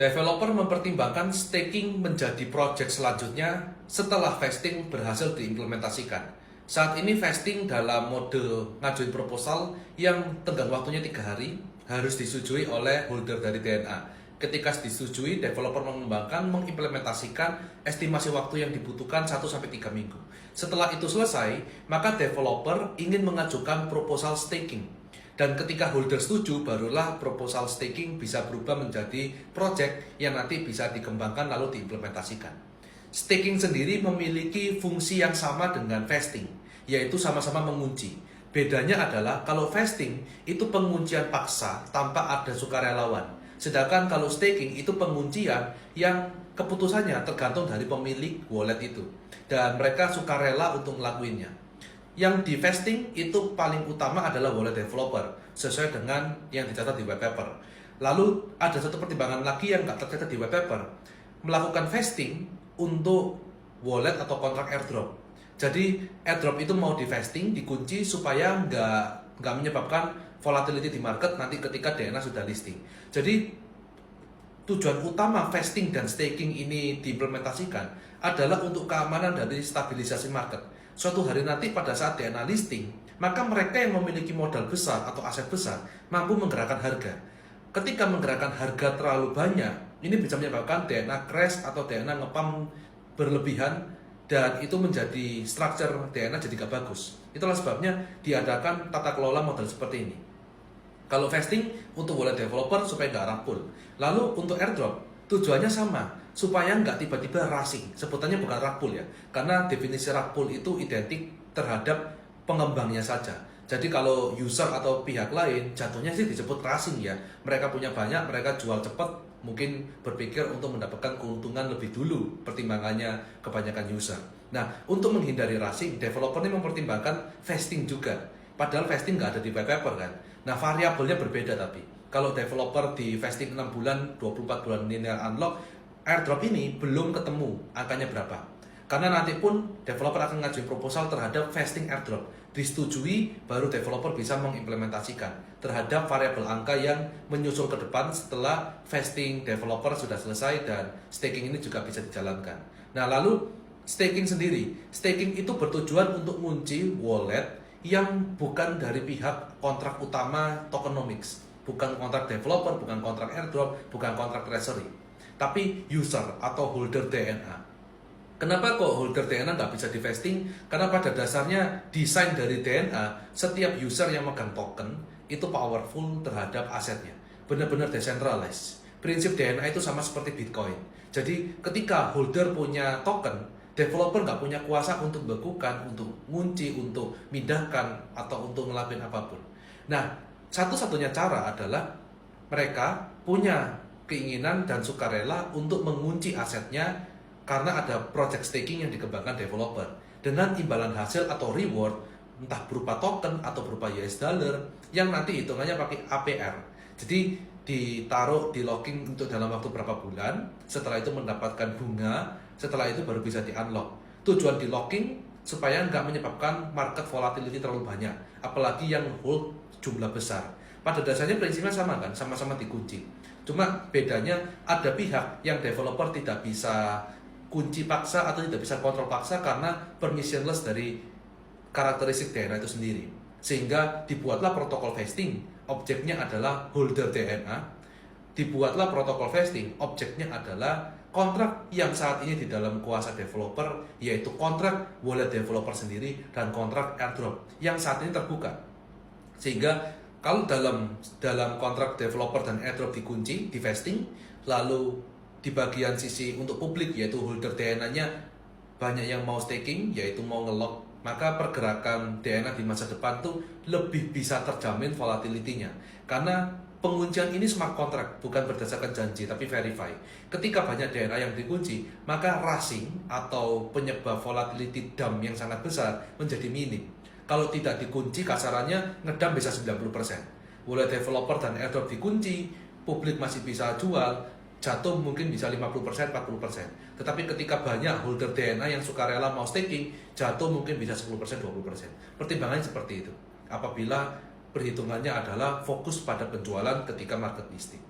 Developer mempertimbangkan staking menjadi project selanjutnya setelah vesting berhasil diimplementasikan. Saat ini vesting dalam mode ngajuin proposal yang tenggang waktunya 3 hari harus disetujui oleh holder dari DNA. Ketika disetujui, developer mengembangkan mengimplementasikan estimasi waktu yang dibutuhkan 1-3 minggu. Setelah itu selesai, maka developer ingin mengajukan proposal staking. Dan ketika holder setuju, barulah proposal staking bisa berubah menjadi project yang nanti bisa dikembangkan lalu diimplementasikan. Staking sendiri memiliki fungsi yang sama dengan vesting, yaitu sama-sama mengunci. Bedanya adalah kalau vesting itu penguncian paksa tanpa ada sukarelawan. Sedangkan kalau staking itu penguncian yang keputusannya tergantung dari pemilik wallet itu. Dan mereka sukarela untuk ngelakuinnya. Yang di vesting itu paling utama adalah wallet developer sesuai dengan yang dicatat di white paper. Lalu ada satu pertimbangan lagi yang nggak tercatat di white paper, melakukan vesting untuk wallet atau kontrak airdrop. Jadi airdrop itu mau di vesting, dikunci supaya nggak menyebabkan volatility di market nanti ketika DNA sudah listing. Jadi tujuan utama vesting dan staking ini diimplementasikan adalah untuk keamanan dari stabilisasi market. Suatu hari nanti pada saat DNA listing, maka mereka yang memiliki modal besar atau aset besar mampu menggerakkan harga. Ketika menggerakkan harga terlalu banyak, ini bisa menyebabkan DNA crash atau DNA ngepump berlebihan dan itu menjadi structure DNA jadi gak bagus. Itulah sebabnya diadakan tata kelola modal seperti ini. Kalau vesting untuk wallet developer supaya nggak rampul. Lalu untuk airdrop tujuannya sama, supaya nggak tiba-tiba rushing. Sebutannya bukan rug pull ya, karena definisi rug pull itu identik terhadap pengembangnya saja. Jadi kalau user atau pihak lain jatuhnya sih disebut rushing ya. Mereka punya banyak, mereka jual cepat, mungkin berpikir untuk mendapatkan keuntungan lebih dulu pertimbangannya kebanyakan user. Nah, untuk menghindari rushing, developer ini mempertimbangkan vesting juga. Padahal vesting nggak ada di white paper kan. Nah, variabelnya berbeda tapi. Kalau developer di vesting 6 bulan, 24 bulan linear unlock, airdrop ini belum ketemu angkanya berapa. Karena nanti pun developer akan ngajuin proposal terhadap vesting airdrop. Disetujui, baru developer bisa mengimplementasikan terhadap variabel angka yang menyusul ke depan setelah vesting developer sudah selesai dan staking ini juga bisa dijalankan. Nah, lalu staking sendiri. Staking itu bertujuan untuk ngunci wallet yang bukan dari pihak kontrak utama tokenomics, bukan kontrak developer, bukan kontrak airdrop, bukan kontrak treasury, tapi user atau holder DNA. Kenapa kok holder DNA nggak bisa di vesting? Karena pada dasarnya desain dari DNA, setiap user yang megang token itu powerful terhadap asetnya, benar-benar decentralized. Prinsip DNA itu sama seperti Bitcoin. Jadi ketika holder punya token, developer nggak punya kuasa untuk bekukan, untuk ngunci, untuk mindahkan, atau untuk ngelakuin apapun. Nah, satu-satunya cara adalah mereka punya keinginan dan sukarela untuk mengunci asetnya karena ada project staking yang dikembangkan developer. Dengan imbalan hasil atau reward, entah berupa token atau berupa US dollar, yang nanti hitungannya pakai APR. Jadi ditaruh di locking untuk dalam waktu berapa bulan, setelah itu mendapatkan bunga, setelah itu baru bisa di-unlock. Tujuan di locking supaya nggak menyebabkan market volatility terlalu banyak, apalagi yang hold jumlah besar. Pada dasarnya prinsipnya sama kan, sama-sama dikunci. Cuma bedanya ada pihak yang developer tidak bisa kunci paksa atau tidak bisa kontrol paksa karena permissionless dari karakteristik DNA itu sendiri. Sehingga dibuatlah protokol vesting, objeknya adalah holder DNA. Dibuatlah protokol vesting, objeknya adalah kontrak yang saat ini di dalam kuasa developer, yaitu kontrak wallet developer sendiri dan kontrak airdrop yang saat ini terbuka. Sehingga kalau dalam kontrak developer dan airdrop dikunci, di vesting, lalu di bagian sisi untuk publik yaitu holder DNA-nya banyak yang mau staking, yaitu mau ngelock, maka pergerakan DNA di masa depan tuh lebih bisa terjamin volatility-nya. Karena penguncian ini smart contract, bukan berdasarkan janji, tapi verify. Ketika banyak DNA yang dikunci, maka rushing atau penyebab volatility dump yang sangat besar menjadi minim. Kalau tidak dikunci, kasarannya ngedump bisa 90%. Wallet developer dan airdrop dikunci, publik masih bisa jual, jatuh mungkin bisa 50%, 40%. Tetapi ketika banyak holder DNA yang sukarela mau staking, jatuh mungkin bisa 10%, 20%. Pertimbangannya seperti itu. Apabila perhitungannya adalah fokus pada penjualan ketika market listing.